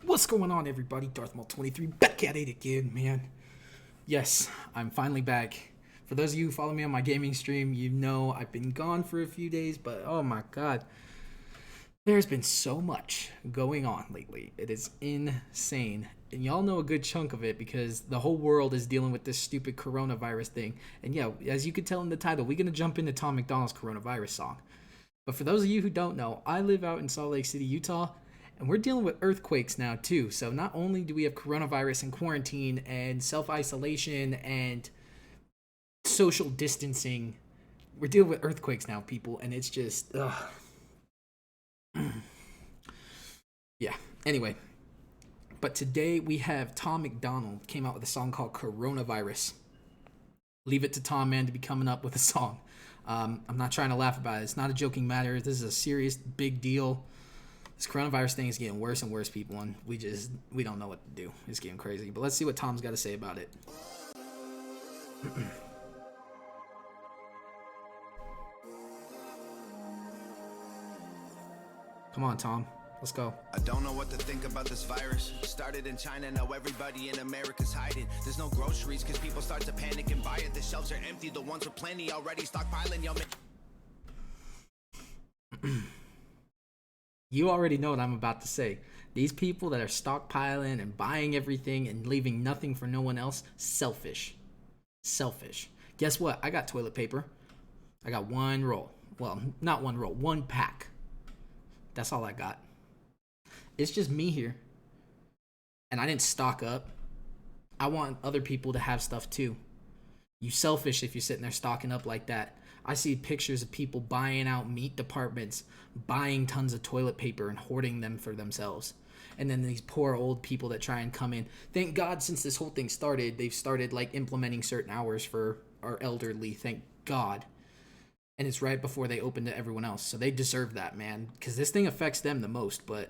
What's going on, everybody? Darth Maul 23 back at it again, man. Yes, I'm finally back. For those of you who follow me on my gaming stream, you know I've been gone for a few days, but oh my god, there's been so much going on lately. It is insane. And y'all know a good chunk of it because the whole world is dealing with this stupid coronavirus thing. And yeah, as you can tell in the title, we're going to jump into Tom MacDonald's coronavirus song. But for those of you who don't know, I live out in Salt Lake City, Utah, and we're dealing with earthquakes now too. So not only do we have coronavirus and quarantine and self-isolation and social distancing, we're dealing with earthquakes now, people, and it's just yeah. Anyway, but today we have Tom MacDonald came out with a song called Coronavirus. Leave it to Tom, man, to be coming up with a song. I'm not trying to laugh about it. It's not a joking matter. This is a serious, big deal. This coronavirus thing is getting worse and worse, people, and we don't know what to do. It's getting crazy. But let's see what Tom's got to say about it. Come on, Tom. Let's go. I don't know what to think about this virus. Started in China, now everybody in America's hiding. There's no groceries because people start to panic and buy it. The shelves are empty, the ones with plenty already stockpiling. Y'all You already know what I'm about to say. These people that are stockpiling and buying everything and leaving nothing for no one else, selfish. Selfish. Guess what? I got toilet paper. I got one roll. Well, not one roll, one pack. That's all I got. It's just me here. And I didn't stock up. I want other people to have stuff too. You selfish if you're sitting there stocking up like that. I see pictures of people buying out meat departments, buying tons of toilet paper and hoarding them for themselves. And then these poor old people that try and come in. Thank God, since this whole thing started, they've started like implementing certain hours for our elderly. Thank God. And it's right before they open to everyone else. So they deserve that, man. Because this thing affects them the most. But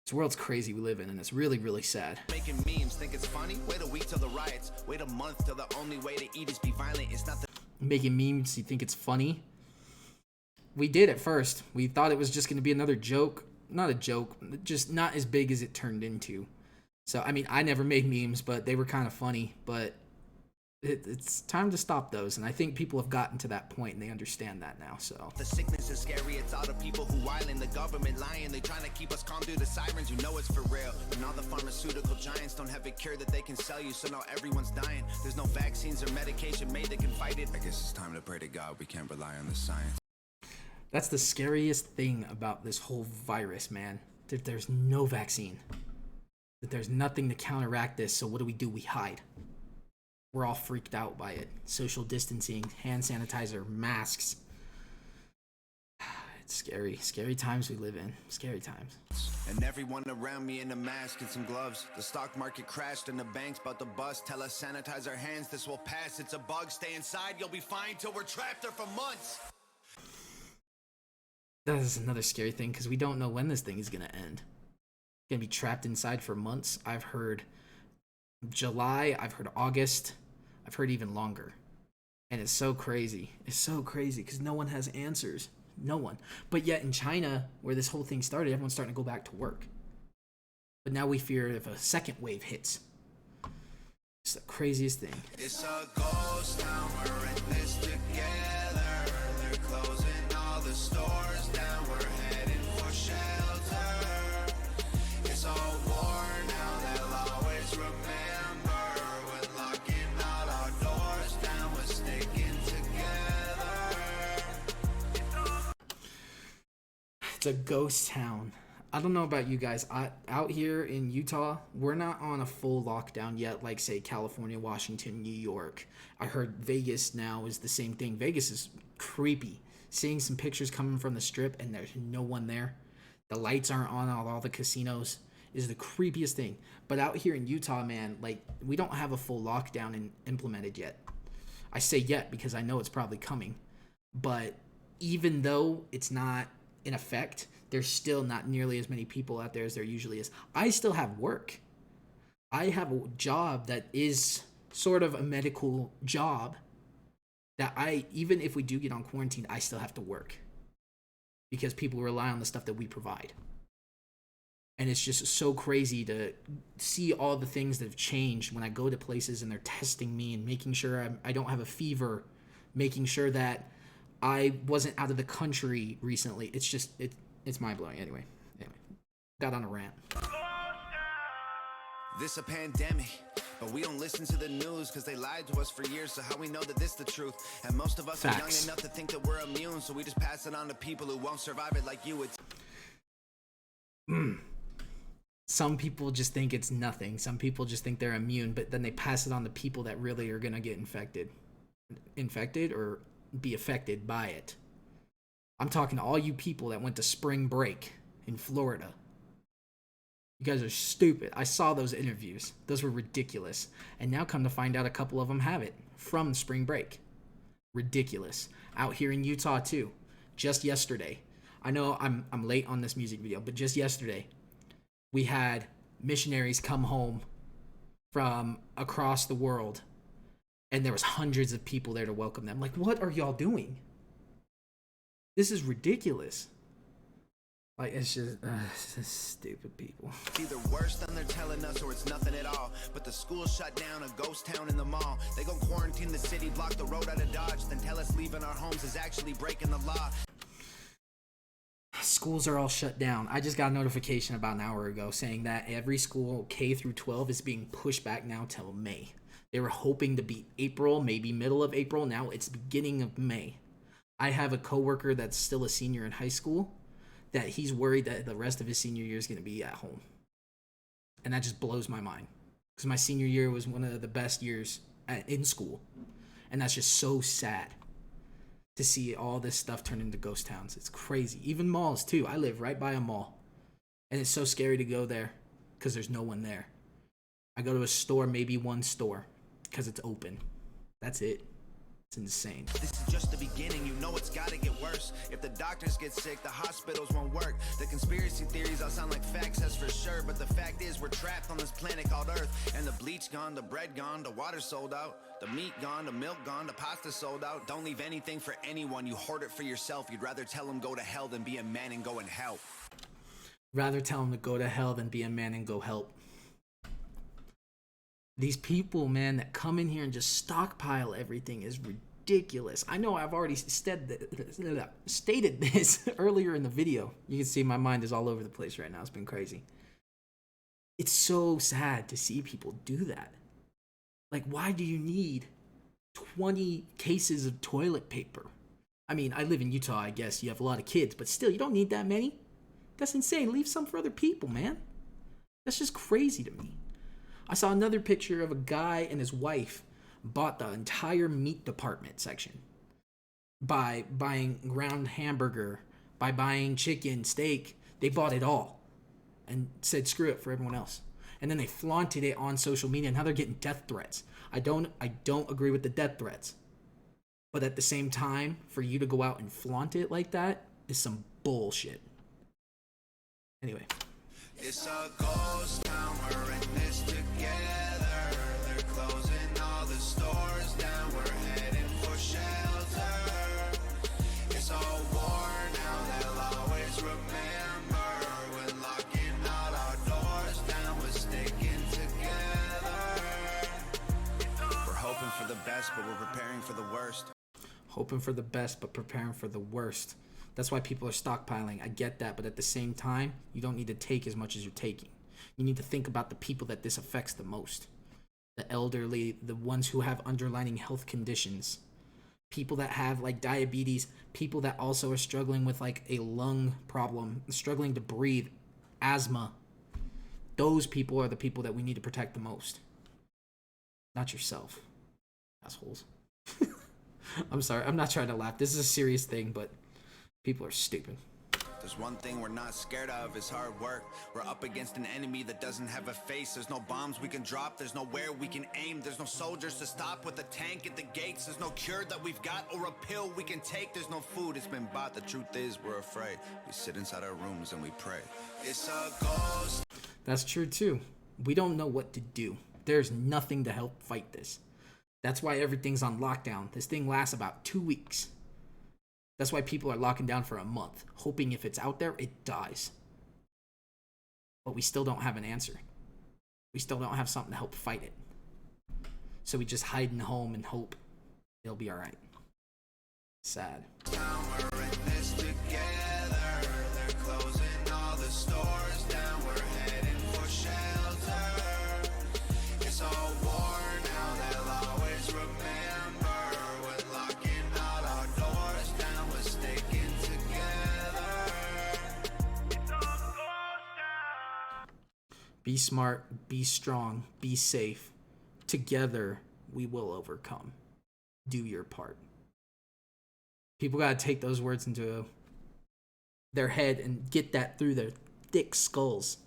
this world's crazy we live in, and it's really, really sad. making memes, think it's funny? Wait a week till the riots. Wait a month till the only way to eat is be violent. It's not the Making memes, you think it's funny? We did at first. We thought it was just going to be another joke. Not a joke, just not as big as it turned into. So, I mean, I never made memes, but they were kind of funny. But it's time to stop those, and I think people have gotten to that point, and they understand that now. So The sickness is scary, it's all the people who whiling, the government lying, they trying to keep us calm through the sirens, you know it's for real. And all the pharmaceutical giants don't have a cure that they can sell you, so now everyone's dying. There's no vaccines or medication made that can fight it. I guess it's time to pray to God we can't rely on the science. that's the scariest thing about this whole virus, man. That there's no vaccine. That there's nothing to counteract this, so what do? We hide. We're all freaked out by it. Social distancing, hand sanitizer, masks. It's scary. Scary times we live in. Scary times. And everyone around me in a mask and some gloves. The stock market crashed and the bank's about to bust. Tell us sanitize our hands, this will pass. It's a bug, stay inside, you'll be fine till we're trapped there for months. That is another scary thing because we don't know when this thing is going to end. Going to be trapped inside for months. I've heard July, I've heard August, I've heard even longer. And it's so crazy. It's so crazy because no one has answers. No one. But yet in China, where this whole thing started, everyone's starting to go back to work. But now we fear if a second wave hits. It's the craziest thing. It's a ghost town, we're in this together. They're closing all the stores down, we're heading for shelter. It's all war now, they'll always remember. When locking all our doors down, we're sticking together. It's a ghost town. I don't know about you guys. Out here in Utah, we're not on a full lockdown yet, like, say, California, Washington, New York. I heard Vegas now is the same thing. Vegas is creepy. Seeing some pictures coming from the strip, and there's no one there. The lights aren't on all the casinos is the creepiest thing. But out here in Utah, man, like, we don't have a full lockdown implemented yet. I say yet because I know it's probably coming. But even though it's not in effect, there's still not nearly as many people out there as there usually is. I still have work. I have a job that is sort of a medical job that even if we do get on quarantine, I still have to work because people rely on the stuff that we provide. And it's just so crazy to see all the things that have changed when I go to places and they're testing me and making sure I don't have a fever, making sure that I wasn't out of the country recently. It's just, it's mind-blowing. Anyway, got on a rant. This a pandemic, but we don't listen to the news because they lied to us for years. So how we know that this the truth? And most of us are young enough to think that we're immune, so we just pass it on to people who won't survive it like you would. Some people just think it's nothing. Some people just think they're immune, but then they pass it on to people that really are gonna get infected or be affected by it. I'm talking to all you people that went to spring break in Florida. You guys are stupid. I saw those interviews. Those were ridiculous. And now come to find out a couple of them have it from spring break. Ridiculous. Out here in Utah too. Just yesterday. I know I'm late on this music video, but just yesterday we had missionaries come home from across the world and there was hundreds of people there to welcome them. Like, what are y'all doing? This is ridiculous. Like, it's just stupid people. It's either worse than they're telling us or it's nothing at all. But the school shut down, a ghost town in the mall. They gon' quarantine the city, block the road out of Dodge, then tell us leaving our homes is actually breaking the law. Schools are all shut down. I just got a notification about an hour ago saying that every school K through 12 is being pushed back now till May. They were hoping to be April, maybe middle of April. Now it's beginning of May. I have a coworker that's still a senior in high school that he's worried that the rest of his senior year is going to be at home. And that just blows my mind. Because my senior year was one of the best years in school. And that's just so sad to see all this stuff turn into ghost towns. It's crazy. Even malls, too. I live right by a mall. And it's so scary to go there because there's no one there. I go to a store, maybe one store, because it's open. That's it. It's insane. This is just the beginning, you know it's gotta get worse. If the doctors get sick, the hospitals won't work. The conspiracy theories all sound like facts, that's for sure. But the fact is, we're trapped on this planet called Earth. And the bleach gone, the bread gone, the water sold out. The meat gone, the milk gone, the pasta sold out. Don't leave anything for anyone, you hoard it for yourself. You'd rather tell them go to hell than be a man and go and help. Rather tell them to go to hell than be a man and go help. These people, man, that come in here and just stockpile everything is ridiculous. I know I've already stated this earlier in the video. You can see my mind is all over the place right now. It's been crazy. It's so sad to see people do that. Like, why do you need 20 cases of toilet paper? I mean, I live in Utah, I guess. You have a lot of kids, but still, you don't need that many. That's insane. Leave some for other people, man. That's just crazy to me. I saw another picture of a guy and his wife bought the entire meat department section by buying ground hamburger, by buying chicken, steak. They bought it all and said screw it for everyone else. And then they flaunted it on social media and now they're getting death threats. I don't agree with the death threats. But at the same time, for you to go out and flaunt it like that is some bullshit. Anyway. It's a ghost town, we're in this together. They're closing all the stores down, we're heading for shelter. It's all war now, they'll always remember. When locking all our doors down, we're sticking together. We're hoping for the best, but we're preparing for the worst. Hoping for the best, but preparing for the worst. That's why people are stockpiling. I get that, but at the same time, you don't need to take as much as you're taking. You need to think about the people that this affects the most. The elderly, the ones who have underlying health conditions, people that have like diabetes, people that also are struggling with like a lung problem, struggling to breathe, asthma. Those people are the people that we need to protect the most. Not yourself, assholes. I'm sorry, I'm not trying to laugh. This is a serious thing, but people are stupid. There's one thing we're not scared of, is hard work. We're up against an enemy that doesn't have a face. There's no bombs we can drop, there's nowhere we can aim. There's no soldiers to stop with a tank at the gates. There's no cure that we've got or a pill we can take. There's no food, it's been bought. The truth is, we're afraid. We sit inside our rooms and we pray. It's a ghost. That's true too. We don't know what to do. There's nothing to help fight this. That's why everything's on lockdown. This thing lasts about 2 weeks. That's why people are locking down for a month, hoping if it's out there, it dies. but we still don't have an answer. We still don't have something to help fight it. So we just hide in home and hope it'll be all right. Sad. Now we're in this together. They're closing all the stores down. We're heading for shelter. It's all war now. They'll always remember when locking all our doors down. We're sticking together. It's all closed down. Be smart, be strong, be safe. Together, we will overcome. Do your part. People got to take those words into their head and get that through their thick skulls.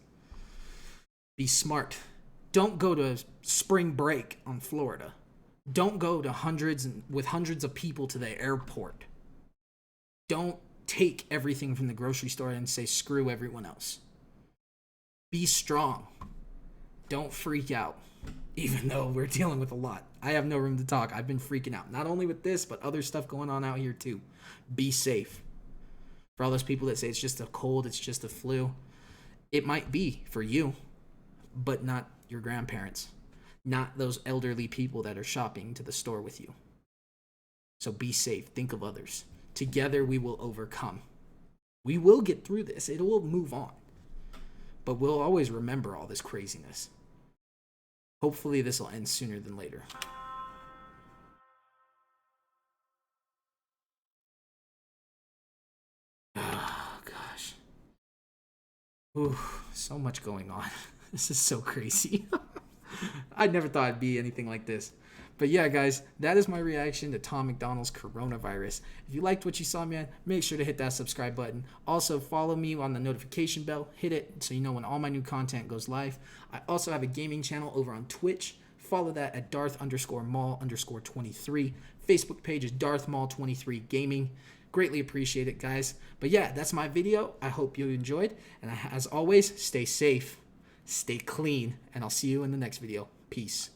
Be smart. Don't go to spring break on Florida. Don't go to hundreds of people to the airport. Don't take everything from the grocery store and say screw everyone else. Be strong. Don't freak out. Even though we're dealing with a lot. I have no room to talk. I've been freaking out. Not only with this, but other stuff going on out here too. Be safe. For all those people that say it's just a cold, it's just a flu. It might be for you, but not your grandparents. Not those elderly people that are shopping to the store with you. So be safe. Think of others. Together we will overcome. We will get through this. It will move on. But we'll always remember all this craziness. Hopefully this will end sooner than later. Oh, gosh. Ooh, so much going on. This is so crazy. I never thought it'd be anything like this. But yeah, guys, that is my reaction to Tom MacDonald's coronavirus. If you liked what you saw, man, make sure to hit that subscribe button. Also, follow me on the notification bell. Hit it so you know when all my new content goes live. I also have a gaming channel over on Twitch. Follow that at Darth_Maul_23. Facebook page is DarthMaul23 Gaming. Greatly appreciate it, guys. But yeah, that's my video. I hope you enjoyed. And as always, stay safe, stay clean, and I'll see you in the next video. Peace.